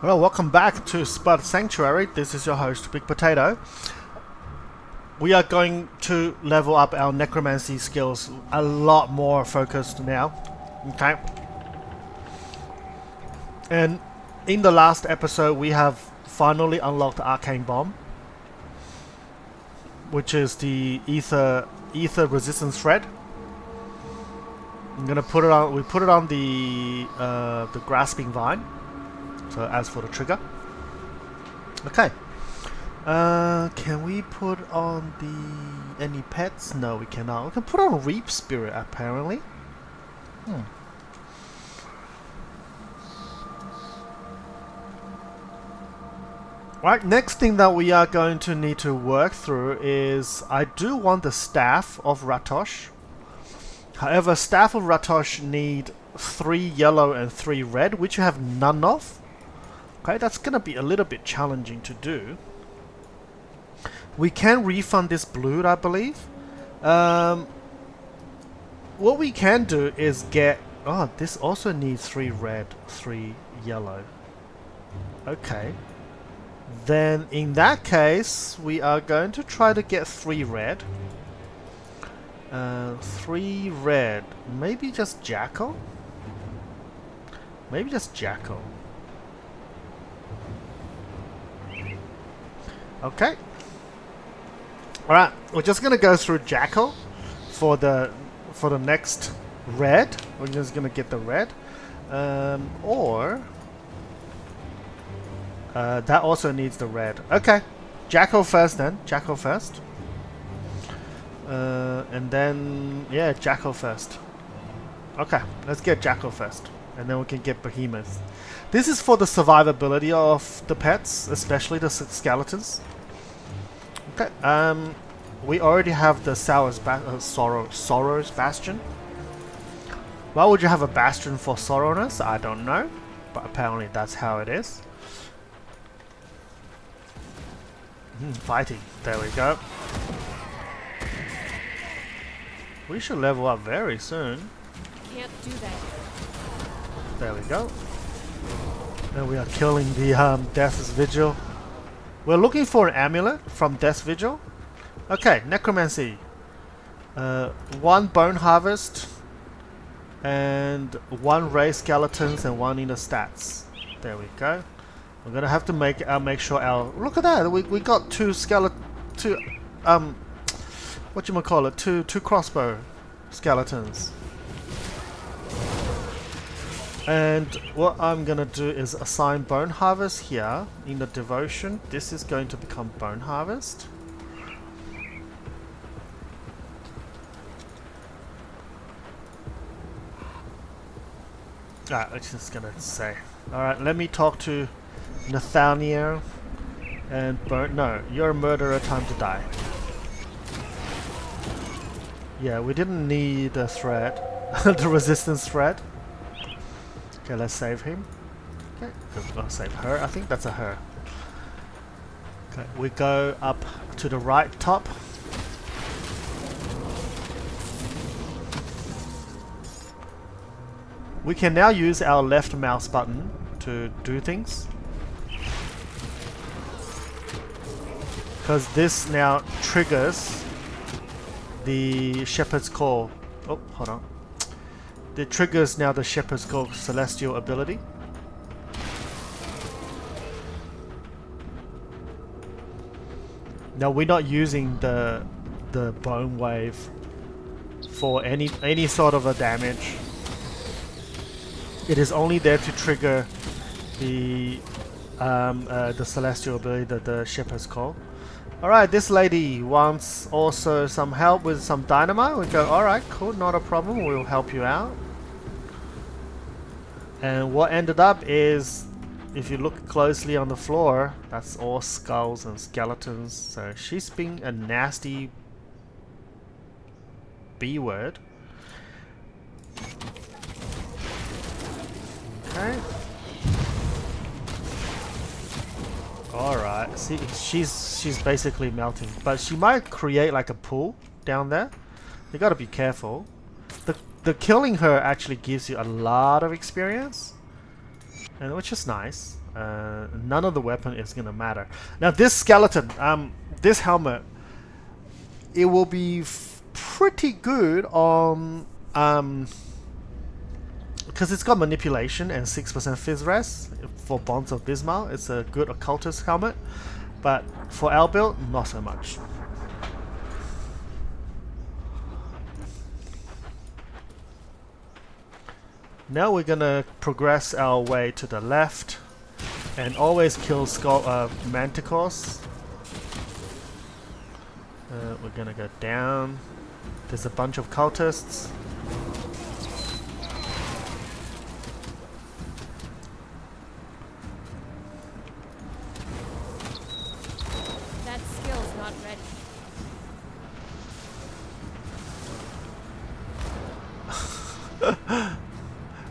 Well, welcome back to Spud Sanctuary. This is your host, Big Potato. We are going to level up our necromancy skills a lot more focused now. Okay. And in the last episode, we have finally unlocked the Arcane Bomb, which is the Aether resistance thread. I'm gonna put it on. We put it on the grasping vine. So as for the trigger, okay. Can we put on any pets? No, we cannot. We can put on Reap Spirit apparently. Right, next thing that we are going to need to work through is I do want the Staff of Ratosh. However, Staff of Ratosh need 3 yellow and 3 red, which you have none of. Okay, that's gonna be a little bit challenging to do. We can refund this blue, I believe. What we can do is get... Oh, this also needs 3 red, 3 yellow. Okay. Then, in that case, we are going to try to get 3 red. 3 red. Maybe just Jackal? Maybe just Jackal. Okay. Alright, we're just gonna go through Jackal for the next red. We're just gonna get the red. That also needs the red. Okay. Jackal first then. Jackal first. And then yeah, Jackal first. Okay, let's get Jackal first. And then we can get Behemoth. This is for the survivability of the pets, especially the skeletons. Okay, we already have the Sorrow's Bastion. Why would you have a Bastion for Sorrowness? I don't know, but apparently that's how it is. Fighting, there we go. We should level up very soon. Can't do that. There we go. And we are killing the Death's Vigil. We're looking for an amulet from Death's Vigil. Okay, Necromancy. 1 Bone Harvest. And 1 Ray Skeletons and 1 Inner Stats. There we go. We're gonna have to make sure our... Look at that! We got 2 crossbow skeletons. And what I'm gonna do is assign Bone Harvest here in the Devotion. This is going to become Bone Harvest. It's just gonna say. Alright, let me talk to Nathaniel and No, you're a murderer, time to die. Yeah, we didn't need a thread. The resistance thread. Okay, let's save him. Okay, I'll save her. I think that's a her. Okay, we go up to the right top. We can now use our left mouse button to do things. Because this now triggers the Shepherd's Call. Oh, hold on. It triggers now the Shepherd's Call Celestial ability. Now we're not using the Bone Wave for any sort of a damage. It is only there to trigger the Celestial ability, the Shepherd's Call. Alright, this lady wants also some help with some dynamite. We go, alright, cool, not a problem, we'll help you out. And what ended up is, if you look closely on the floor, that's all skulls and skeletons. So she's being a nasty B-word. Okay. Alright, see, she's basically melting, but she might create like a pool down there. You gotta be careful. The killing her actually gives you a lot of experience, and which is nice. none of the weapon is gonna matter. Now this skeleton, this helmet, it will be pretty good on because it's got manipulation and 6% fizz res for Bonds of Bismarck. It's a good occultist helmet, but for our build, not so much. Now we're gonna progress our way to the left and always kill manticores. We're gonna go down. There's a bunch of cultists. That skill's not ready.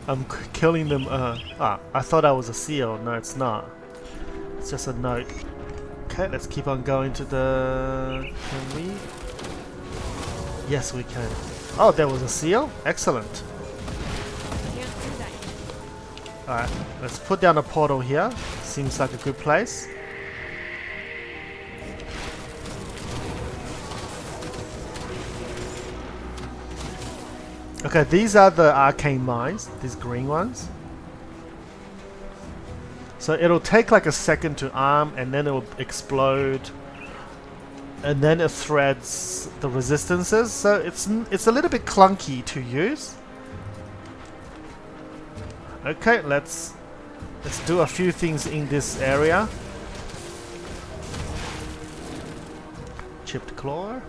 I'm killing them. I thought that was a seal. No, it's not. It's just a note. Okay, let's keep on going to the... Can we? Yes, we can. Oh, there was a seal? Excellent. Can't do that. Alright, let's put down a portal here. Seems like a good place. Okay, these are the arcane mines, these green ones. So it'll take like a second to arm and then it will explode. And then it threads the resistances, so it's a little bit clunky to use. Okay, let's do a few things in this area. Chipped claw.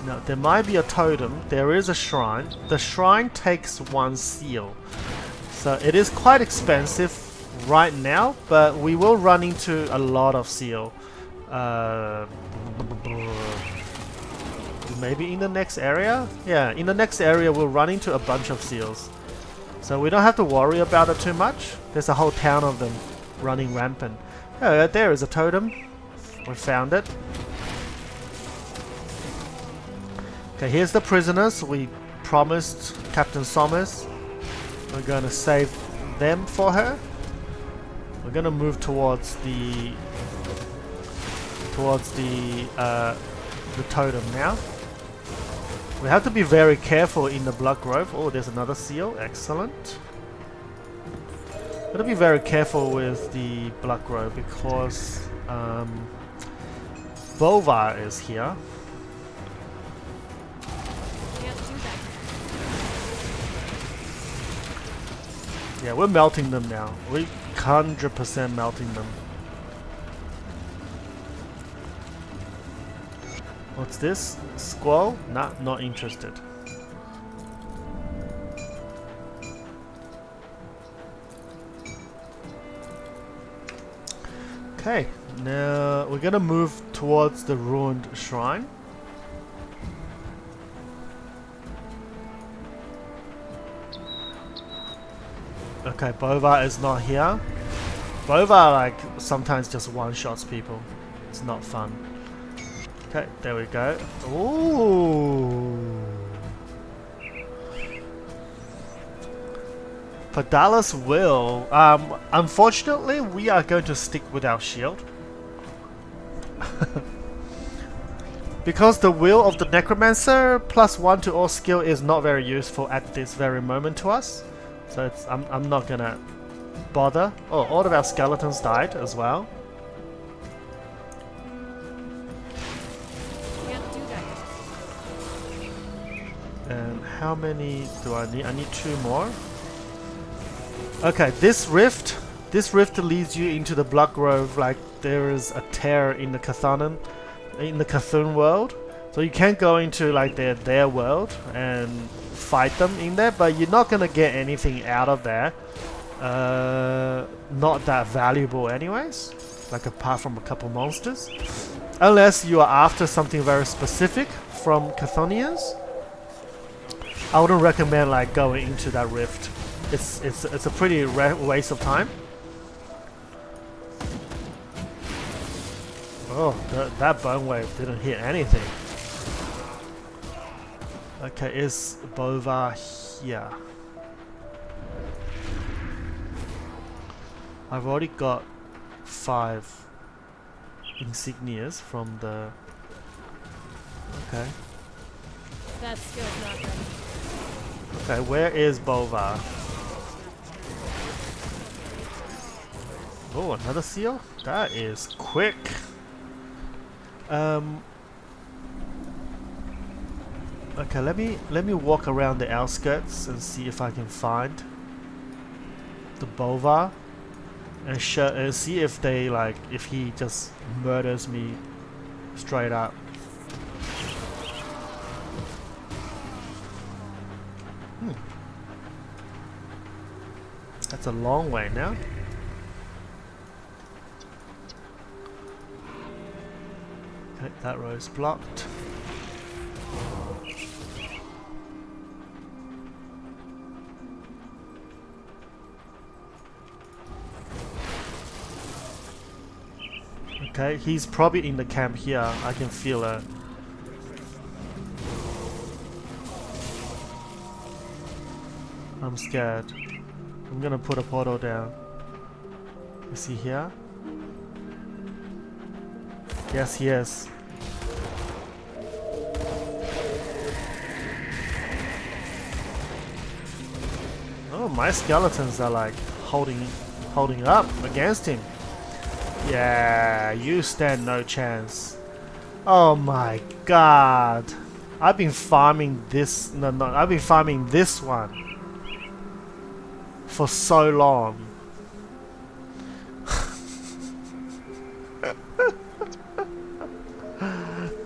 Now, there might be a totem. There is a shrine. The shrine takes 1 seal. So it is quite expensive right now, but we will run into a lot of seal. Maybe in the next area? Yeah, in the next area we'll run into a bunch of seals. So we don't have to worry about it too much. There's a whole town of them running rampant. Oh, there is a totem. We found it. Okay, here's the prisoners. We promised Captain Somers. We're going to save them for her. We're going to move towards the totem now. We have to be very careful in the Blood Grove. Oh, there's another seal. Excellent. Gotta be very careful with the Blood Grove because Bova is here. Yeah, we're melting them now. We're 100% melting them. What's this? Squall? Nah, not interested. Okay, now we're gonna move towards the ruined shrine. Okay, Bova is not here. Bova like sometimes just one-shots people. It's not fun. Okay, there we go. Ooh. Padalis will. Unfortunately, we are going to stick with our shield. Because the will of the Necromancer +1 to all skill is not very useful at this very moment to us. So it's, I'm not gonna bother. Oh, all of our skeletons died as well. Can't do that. And how many do I need? I need 2 more. Okay, this rift leads you into the Blood Grove. Like there is a tear in the Cthulhu world, so you can go into like their world and fight them in there, but you're not gonna get anything out of there. Not that valuable anyways, like apart from a couple monsters, unless you are after something very specific from Chthonians. I wouldn't recommend like going into that rift. It's a pretty waste of time. Oh, that bone wave didn't hit anything. Okay, is Bova here? I've already got 5 insignias from the... Okay. That skill's not ready. Okay, where is Bova? Oh, another seal? That is quick. Okay, let me walk around the outskirts and see if I can find the Bova and see if they if he just murders me straight up. That's a long way now. Okay, that road's blocked. Okay, he's probably in the camp here. I can feel it. I'm scared. I'm gonna put a portal down. Is he here? Yes, he is. Oh, my skeletons are like holding up against him. Yeah, you stand no chance. Oh my god. I've been farming this I've been farming this one for so long.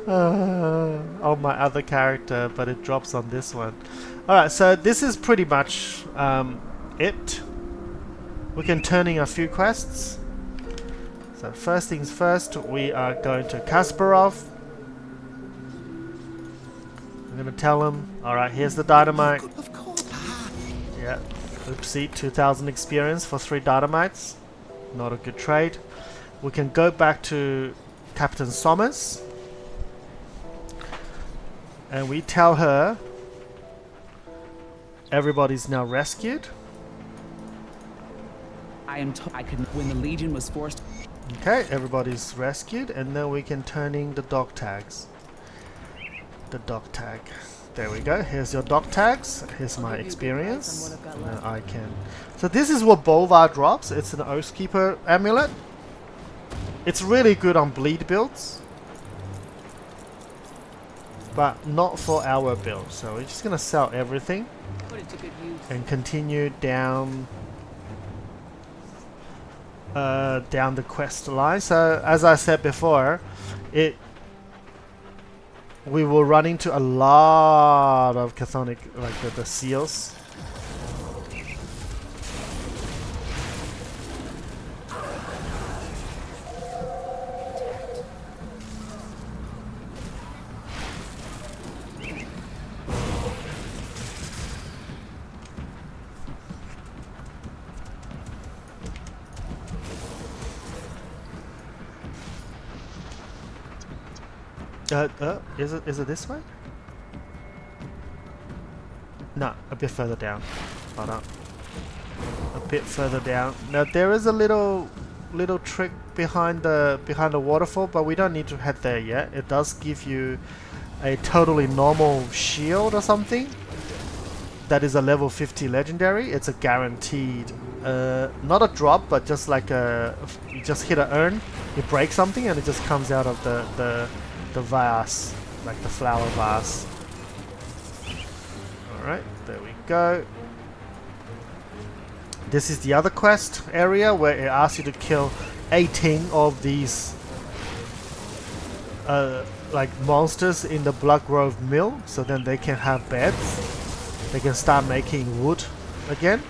On my other character, but it drops on this one. Alright, so this is pretty much it. We can turn in a few quests. So first things first, we are going to Kasparov. I'm gonna tell him, alright, here's the dynamite. Of course. Yeah, oopsie, 2000 experience for 3 dynamites. Not a good trade. We can go back to Captain Somers. And we tell her everybody's now rescued. I could when the Legion was forced. Okay, everybody's rescued, and then we can turn in the dog tags. The dog tag. There we go. Here's your dog tags. Here's my experience. And I can. So this is what Bolvar drops. It's an Oathkeeper amulet. It's really good on bleed builds, but not for our build. So we're just gonna sell everything Put it to good use. and continue down down the quest line. So as I said before, we will run into a lot of chthonic, like the seals. Is it this way? No, a bit further down. Hold on. A bit further down. Now there is a little trick behind the waterfall, but we don't need to head there yet. It does give you a totally normal shield or something. That is a level 50 legendary. It's a guaranteed, not a drop, but just like you just hit an urn, you break something, and it just comes out of the vase, like the flower vase. Alright, there we go. This is the other quest area where it asks you to kill 18 of these like monsters in the Blood Grove mill, so then they can have beds. They can start making wood again.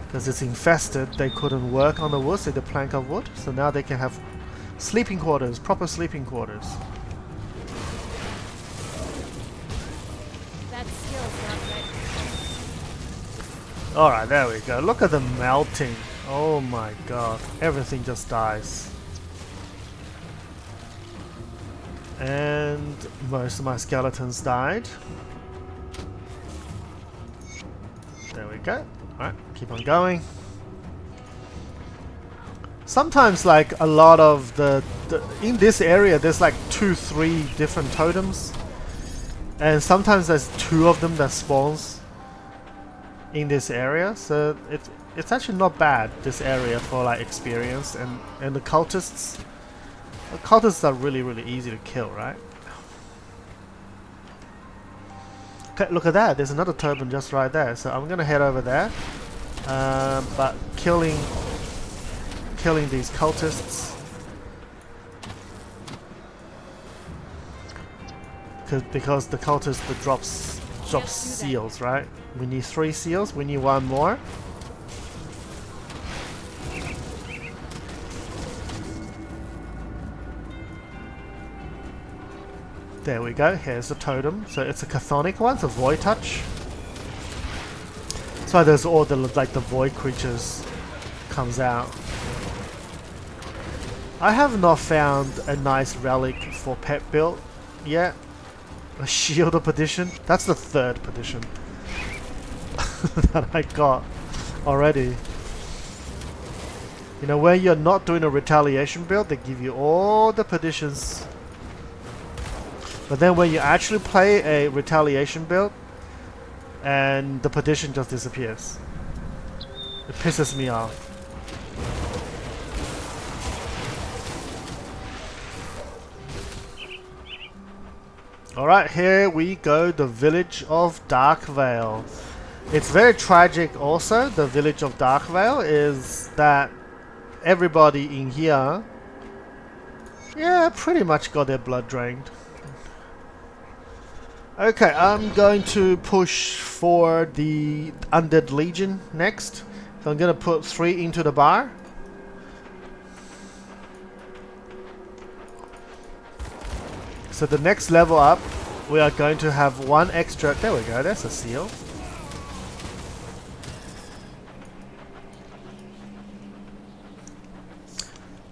Because it's infested, they couldn't work on the wood, so the plank of wood. So now they can have sleeping quarters, proper sleeping quarters. That skill's not ready. Alright, there we go. Look at the melting. Oh my god. Everything just dies. And most of my skeletons died. There we go. Alright, keep on going. sometimes like a lot of the in this area there's like 2-3 different totems, and sometimes there's 2 of them that spawns in this area, so it's actually not bad, this area, for like experience. And the cultists are really easy to kill, right? Okay, look at that, there's another totem just right there, so I'm gonna head over there, but killing these cultists, because the cultist that drops seals, right? We need 3 seals, we need 1 more. There we go, here's the totem. So it's a chthonic one, it's a void touch. So there's all the like the void creatures comes out. I have not found a nice relic for pet build yet. A shield of perdition. That's the 3rd perdition that I got already. You know, when you're not doing a retaliation build, they give you all the perditions. But then when you actually play a retaliation build, and the perdition just disappears. It pisses me off. Alright, here we go, the village of Darkvale. It's very tragic also, the village of Darkvale, is that everybody in here, yeah, pretty much got their blood drained. Okay, I'm going to push for the Undead Legion next. So I'm going to put 3 into the bar. So the next level up, we are going to have 1 extra. There we go, that's a seal.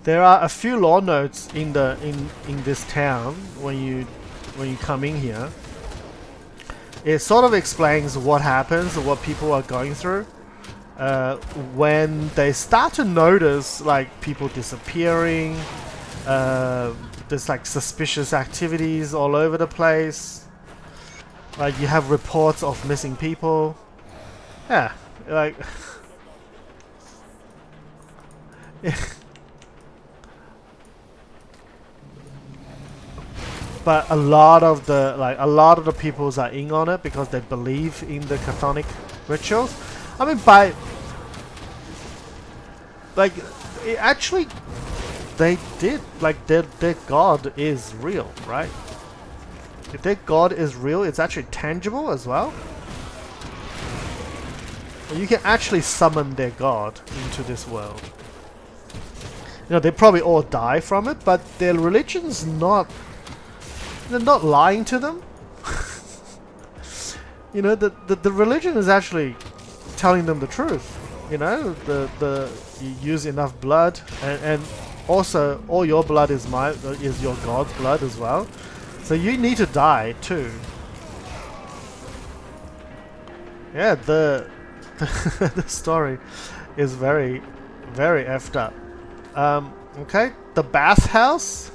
There are a few lore notes in this town when you come in here. It sort of explains what happens and what people are going through when they start to notice like people disappearing. There's like suspicious activities all over the place. Like you have reports of missing people. Yeah, like but a lot of the peoples are in on it because they believe in the chthonic rituals. I mean, by like it actually, they did like their god is real, right? If their god is real, it's actually tangible as well. You can actually summon their god into this world. You know, they probably all die from it, but their religion's not. They're not lying to them. You know, the religion is actually telling them the truth. You know, you use enough blood, and also all your blood is your god's blood as well. So you need to die too. Yeah, the story is very effed up. Okay, the bathhouse.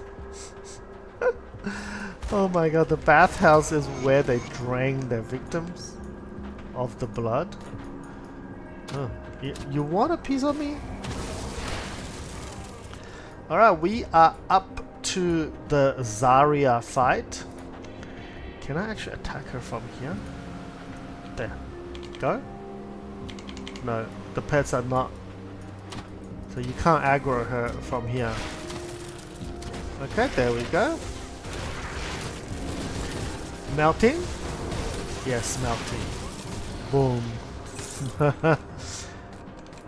Oh my god, the bathhouse is where they drain their victims of the blood. Oh, you want a piece of me? Alright, we are up to the Zarya fight. Can I actually attack her from here? There. Go? No, the pets are not. So you can't aggro her from here. Okay, there we go. Melting? Yes, melting. Boom.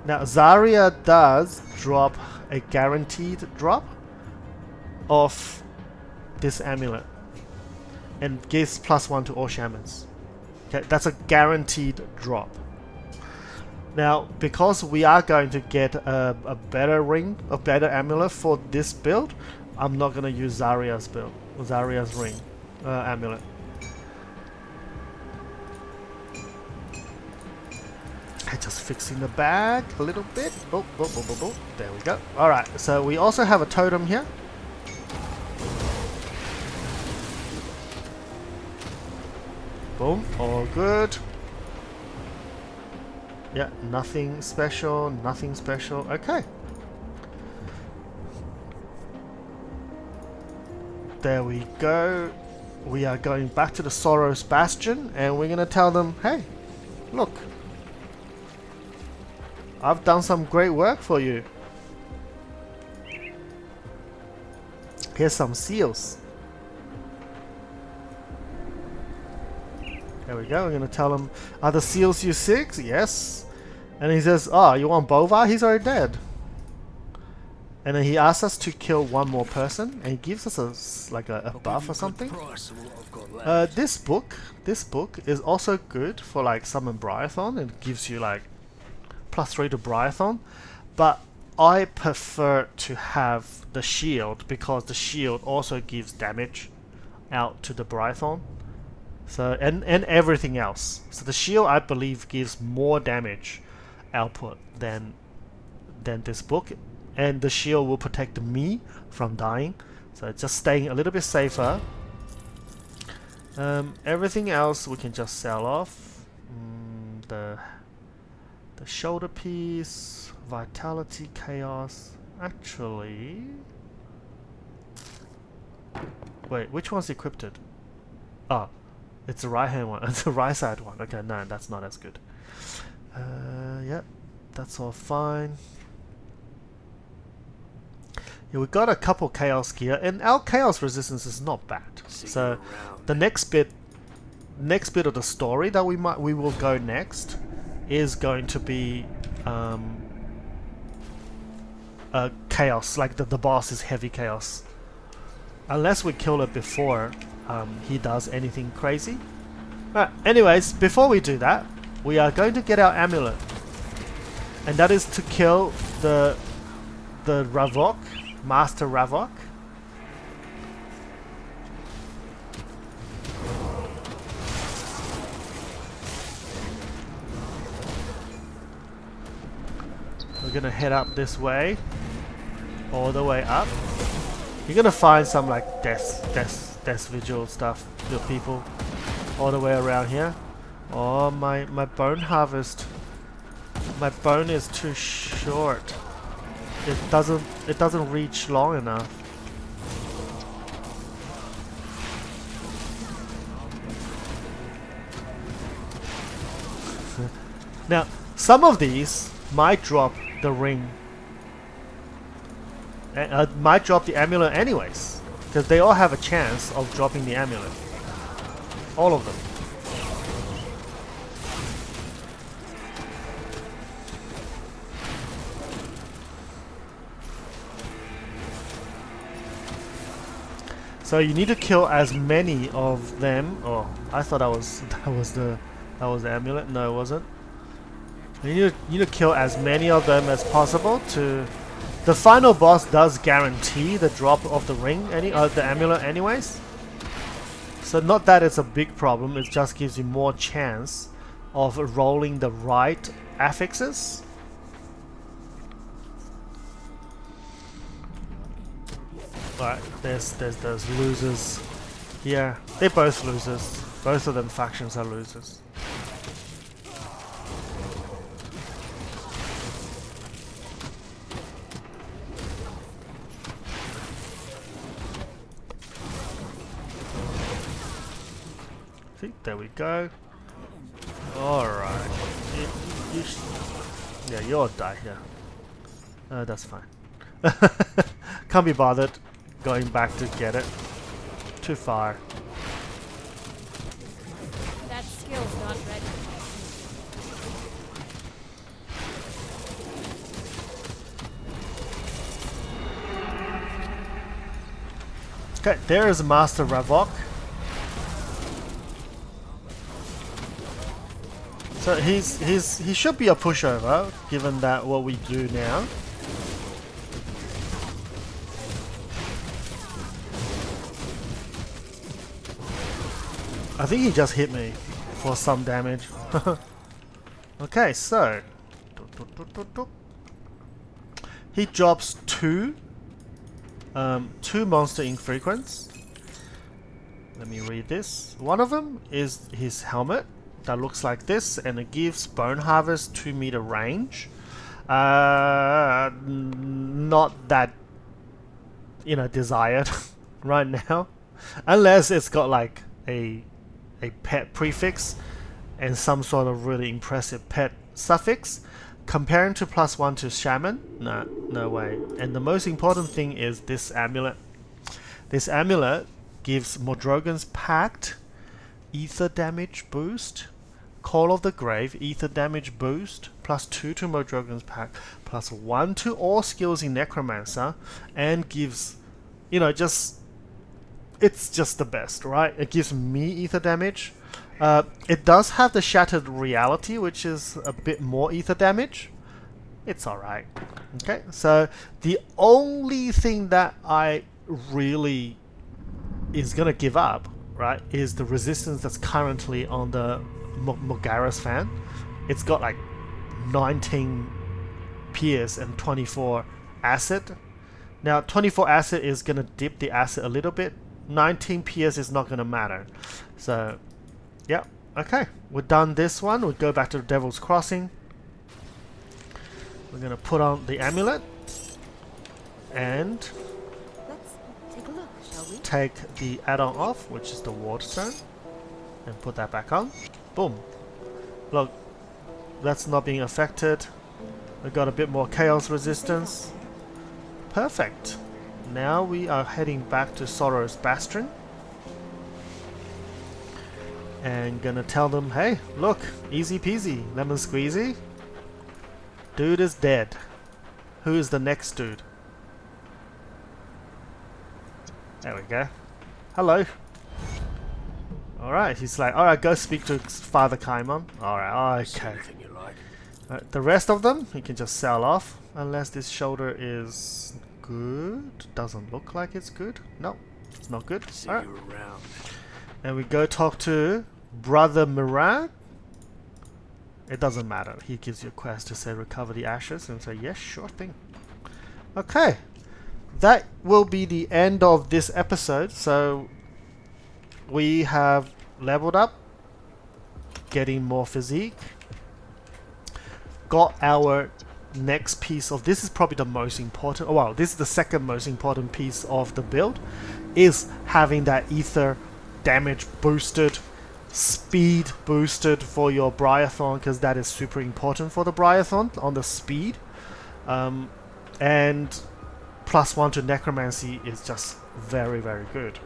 Now, Zarya does drop a guaranteed drop of this amulet and gives +1 to all shamans. Okay, that's a guaranteed drop. Now, because we are going to get a better ring, a better amulet for this build, I'm not going to use Zarya's build, Zarya's ring amulet. Okay, just fixing the bag a little bit. Oh, oh, oh, oh, oh. There we go. Alright, so we also have a totem here. Boom, all good. Yeah, nothing special, nothing special. Okay. There we go. We are going back to the Sorrow's Bastion and we're going to tell them, hey, look. I've done some great work for you. Here's some seals. There we go. We're going to tell him, are the seals you sick? Yes. And he says, oh, you want Bova? He's already dead. And then he asks us to kill one more person, and he gives us a buff or something. This book is also good for like summon Bryathon. It gives you like +3 to Bryathon, but I prefer to have the shield because the shield also gives damage out to the Bryathon. So and everything else. So the shield I believe gives more damage output than this book. And the shield will protect me from dying, so it's just staying a little bit safer. Everything else we can just sell off. The shoulder piece, vitality, chaos. Actually, wait, which one's equipped? Oh, it's the right hand one. It's the right side one. Okay, no, that's not as good. Yep, that's all fine. Yeah, we got a couple chaos gear, and our chaos resistance is not bad. So the next bit of the story that we will go next is going to be chaos. Like the boss is heavy chaos, unless we kill it before he does anything crazy. Anyways, before we do that, we are going to get our amulet, and that is to kill the Ravok. Master Ravok. We're gonna head up this way, all the way up. You're gonna find some like death vigil stuff, the people, all the way around here. Oh, my bone harvest. My bone is too short. It doesn't reach long enough. Now, some of these might drop the ring. Might drop the amulet anyways, because they all have a chance of dropping the amulet. All of them. So you need to kill as many of them. Oh, I thought that was the amulet. No, it wasn't. You need to kill as many of them as possible to. The final boss does guarantee the drop of the ring, the amulet, anyways. So not that it's a big problem. It just gives you more chance of rolling the right affixes. Alright, there's those losers here. They're both losers. Both of them factions are losers. See, there we go. Alright. Yeah, you'll die here. That's fine. Can't be bothered going back to get it. Too far. That skill's not ready. Okay, there is Master Ravok. So he should be a pushover, given that what we do now. I think he just hit me for some damage. Okay, so he drops two monster infrequents. Let me read this. One of them is his helmet that looks like this, and it gives Bone Harvest 2-meter range. Not that desired right now, unless it's got like a pet prefix and some sort of really impressive pet suffix. Comparing to +1 to Shaman, no way. And the most important thing is this amulet. This amulet gives Modrogan's Pact Aether damage boost, Call of the Grave Aether damage boost, +2 to Modrogan's Pact, +1 to all skills in Necromancer, and gives, it's just the best, right? It gives me Aether damage. It does have the Shattered Reality, which is a bit more Aether damage. It's alright. Okay, so the only thing that I really is gonna give up, right, is the resistance that's currently on the Mogaris fan. It's got like 19 pierce and 24 acid. Now 24 acid is gonna dip the acid a little bit. 19 pierce is not gonna matter. So yeah, okay, we're done this one. We'll go back to the Devil's Crossing. We're gonna put on the amulet and Let's take a look, shall we? take the add-on off, which is the Waterstone, and put that back on. Boom. Look, that's not being affected. We got a bit more chaos resistance. Perfect. Now we are heading back to Sorrow's Bastion. And gonna tell them, hey, look, easy peasy, lemon squeezy. Dude is dead. Who is the next dude? There we go. Hello. Alright, he's like, alright, go speak to Father Kaimon. Alright, okay. Alright, the rest of them, you can just sell off. Unless this shoulder is good. Doesn't look like it's good. No, it's not good. Alright. And we go talk to Brother Miran. It doesn't matter. He gives you a quest to say recover the ashes and say yes, sure thing. Okay. That will be the end of this episode. So we have leveled up, getting more physique, got our next piece of, this is probably the most important, well, this is the second most important piece of the build, is having that Aether damage boosted, speed boosted for your Briarthorn, because that is super important for the Briarthorn on the speed. And +1 to Necromancy is just very, very good.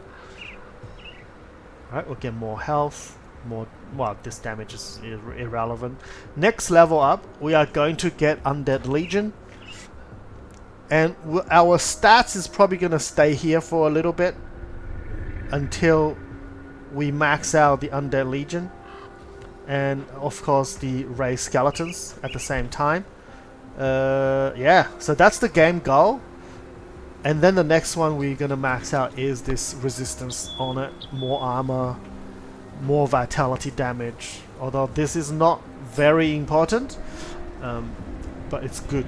Alright, we'll get more health, more, well, this damage is irrelevant. Next level up, we are going to get Undead Legion. And our stats is probably going to stay here for a little bit until we max out the Undead Legion, and of course the Ray Skeletons at the same time. Yeah, so that's the game goal. And then the next one we're gonna max out is this resistance on it, more armor, more vitality damage. Although this is not very important, but it's good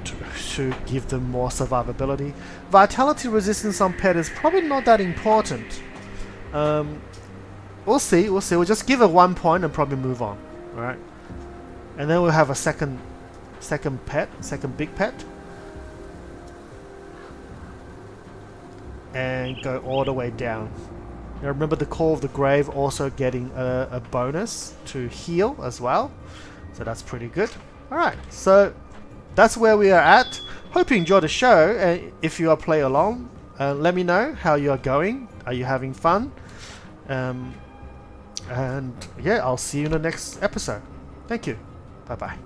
to give them more survivability. Vitality resistance on pet is probably not that important. We'll see. We'll just give it 1 point and probably move on. Alright. And then we'll have a second big pet. And go all the way down. Now remember the Call of the Grave also getting a bonus to heal as well. So that's pretty good. Alright, so that's where we are at. Hope you enjoyed the show. And if you are playing along, let me know how you are going. Are you having fun? And yeah, I'll see you in the next episode. Thank you. Bye bye.